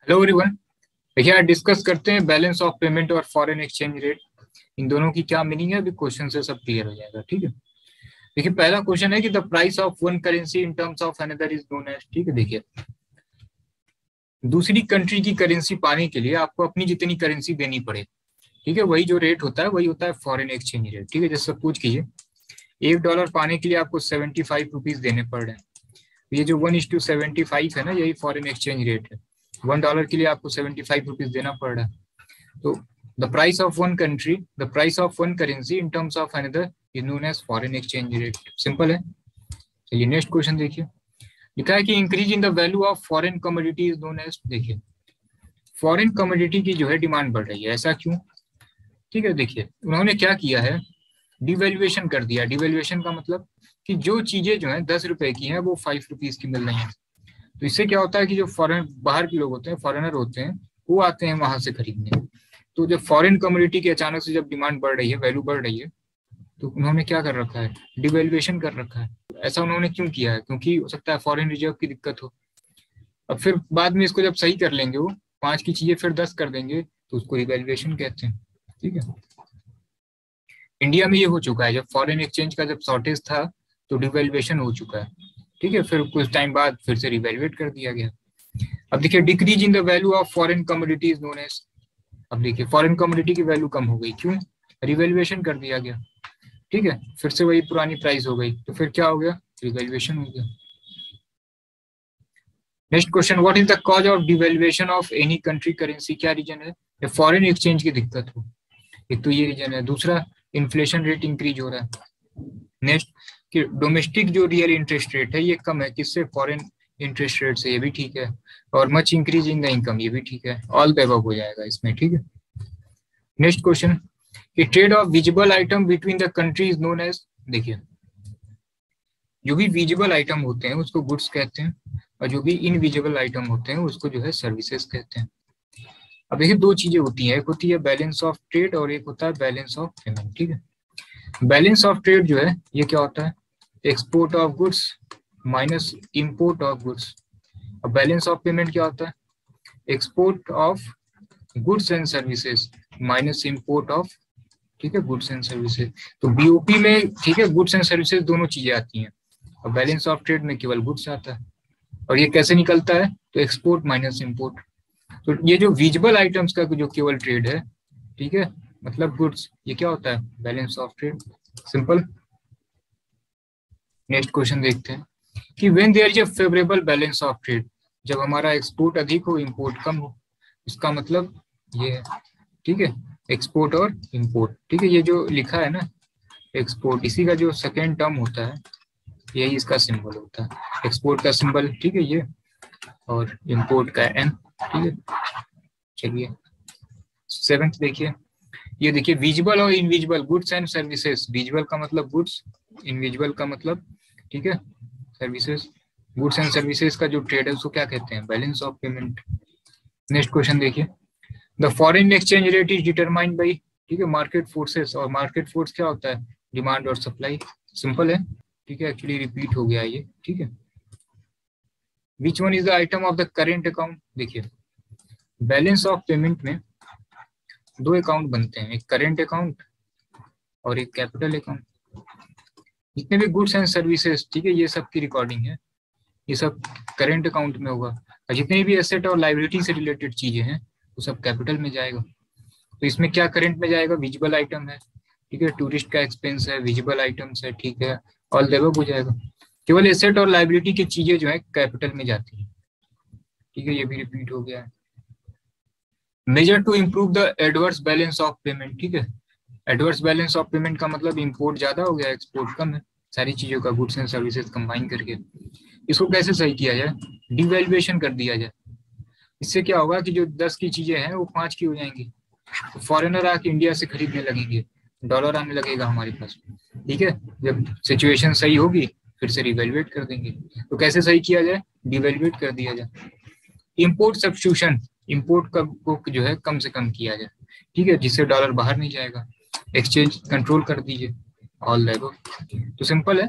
Hello everyone. देखिए आज discuss करते हैं बैलेंस ऑफ पेमेंट और फॉरेन एक्सचेंज रेट। इन दोनों की क्या मीनिंग है, अभी क्वेश्चन से सब क्लियर हो जाएगा। ठीक है, देखिए पहला क्वेश्चन है कि the price of one currency in terms of another is known as. ठीक है, देखिए दूसरी कंट्री की करेंसी पाने के लिए आपको अपनी जितनी करेंसी देनी पड़े, ठीक है, वही जो रेट होता है वही होता है फॉरेन एक्सचेंज रेट। ठीक है, जैसे सपोज कीजिए $1 पाने के लिए आपको 75 रुपीज देने पड़ रहे हैं। ये जो 1:75 है ना, यही फॉरेन एक्सचेंज रेट है। $1 के लिए आपको 75 रुपीज देना पड़ रहा है। तो the price of one country, the price of one currency in terms of another is known as foreign exchange rate. Simple है। चलिए नेक्स्ट क्वेश्चन देखिए, लिखा है कि increase in the value of foreign commodity is known as. देखिए foreign commodity की जो है डिमांड बढ़ रही है, ऐसा क्यों? ठीक है, देखिए उन्होंने क्या किया है, डिवेल्युएशन कर दिया। डिवेल्युएशन का मतलब कि जो चीजें जो है 10 रुपए की हैं वो 5 रुपीज की मिल रही हैं। तो इससे क्या होता है कि जो फॉरेन बाहर के लोग होते हैं, फॉरेनर होते हैं, वो आते हैं वहां से खरीदने। तो जब फॉरेन कम्युनिटी की अचानक से जब डिमांड बढ़ रही है, वैल्यू बढ़ रही है, तो उन्होंने क्या कर रखा है, डिवेल्युएशन कर रखा है। ऐसा उन्होंने क्यों किया है? क्योंकि हो सकता है फॉरेन रिजर्व की दिक्कत हो। अब फिर बाद में इसको जब सही कर लेंगे, वो 5 की चीजें फिर 10 कर देंगे, तो उसको रिवेल्युएशन कहते हैं। ठीक है, इंडिया में ये हो चुका है, जब फॉरेन एक्सचेंज का जब शॉर्टेज था तो डिवेल्युएशन हो चुका है। ठीक है, फिर कुछ टाइम बाद फिर से रिवेल्युएट कर दिया गया। अब देखिए decrease in the value of foreign commodity is known as. अब देखिए फॉरेन कमोडिटी की वैल्यू कम हो गई, क्यों? रिवेल्युएशन कर दिया गया। ठीक है, फिर से वही पुरानी प्राइस हो गई, तो फिर क्या हो गया, रिवेल्युएशन हो गया। Next question, what is the cause of devaluation of any country currency? क्या रीजन है? या फॉरेन एक्सचेंज की दिक्कत हो, एक तो ये रीजन है। दूसरा, इन्फ्लेशन रेट इंक्रीज हो रहा है। नेक्स्ट कि डोमेस्टिक जो रियल इंटरेस्ट रेट है ये कम है, किससे? फॉरेन इंटरेस्ट रेट से, ये भी ठीक है। और much increase in the income, ये भी ठीक है। ऑल द अबव हो जाएगा इसमें। ठीक है, नेक्स्ट क्वेश्चन कि trade of visible item between the country is known as. देखिए जो भी विजिबल आइटम होते हैं उसको गुड्स कहते हैं, और जो भी इनविजिबल आइटम होते हैं उसको जो है सर्विसेज कहते हैं। अब देखिए दो चीजें होती हैं, एक होती है बैलेंस ऑफ ट्रेड और एक होता है बैलेंस ऑफ पेमेंट। ठीक है, बैलेंस ऑफ ट्रेड जो है ये क्या होता है, export of goods minus import of goods. अब बैलेंस ऑफ पेमेंट क्या होता है, export of goods and services minus import of, ठीक है, गुड्स एंड सर्विसेज। तो बीओपी में, ठीक है, गुड्स एंड सर्विसेज दोनों चीजें आती हैं, और बैलेंस ऑफ ट्रेड में केवल गुड्स आता है। और ये कैसे निकलता है, तो एक्सपोर्ट माइनस इंपोर्ट। तो ये जो विजिबल आइटम्स का जो केवल ट्रेड है, ठीक है, मतलब गुड्स, ये क्या होता है, balance of trade. Simple. Next question देखते हैं कि when there is a favourable balance of trade, जब हमारा एक्सपोर्ट अधिक हो इंपोर्ट कम हो, इसका मतलब ये है। ठीक है, एक्सपोर्ट और इंपोर्ट। ठीक है, ये जो लिखा है ना एक्सपोर्ट, इसी का जो सेकेंड टर्म होता है यही इसका सिंबल होता है। एक्सपोर्ट का सिंबल, ठीक है, ये, और इंपोर्ट का एन। ठीक है, चलिए 7th देखिए, ये देखिए विजिबल और invisible goods and services. Visible का मतलब गुड्स, इनविजिबल का मतलब, ठीक है, सर्विसेज। गुड्स एंड सर्विसेज का जो ट्रेड है उसको क्या कहते हैं, balance of payment. Next question देखिए, the foreign exchange rate is determined by, ठीक है, मार्केट फोर्सेस। और मार्केट फोर्स क्या होता है, डिमांड और सप्लाई। सिंपल है। ठीक है, एक्चुअली रिपीट हो गया ये। ठीक है, which one is the item of the current account? देखिए बैलेंस ऑफ पेमेंट में दो अकाउंट बनते हैं, एक करेंट अकाउंट और एक कैपिटल अकाउंट। जितने भी गुड्स एंड सर्विसेज, ठीक है, ये सब की रिकॉर्डिंग है, ये सब करेंट अकाउंट में होगा। और जितने भी एसेट और लाइबिलिटी से रिलेटेड चीजें हैं वो सब कैपिटल में जाएगा। तो इसमें क्या करेंट में जाएगा, विजिबल आइटम है, ठीक है, टूरिस्ट का एक्सपेंस है, विजिबल आइटम्स है, ठीक है, ऑल द अबव हो जाएगा। केवल एसेट और लाइबिलिटी की चीजें जो है कैपिटल में जाती है। ठीक है, ये भी रिपीट हो गया है। Measure to improve the adverse balance of payment. ठीक है, एडवर्स बैलेंस ऑफ पेमेंट का मतलब इंपोर्ट ज्यादा हो गया, एक्सपोर्ट कम है, सारी चीजों का गुड्स एंड सर्विसेज कंबाइन करके। इसको कैसे सही किया जाए, डिवैल्यूएशन कर दिया जाए। इससे क्या होगा कि जो 10 की चीजें हैं वो 5 की हो जाएंगी। तो फॉरेनर आके इंडिया से खरीदने लगेंगे, डॉलर आने लगेगा हमारे पास। ठीक है, जब सिचुएशन सही होगी फिर से रिवैल्यूएट कर देंगे। तो कैसे सही किया जाए, डिवैल्यूएट कर दिया जाए। इंपोर्ट सब्स्टिट्यूशन, इंपोर्ट को जो है कम से कम किया जाए, ठीक है, जिससे डॉलर बाहर नहीं जाएगा। एक्सचेंज कंट्रोल कर दीजिए, ऑल दैट। तो सिंपल है,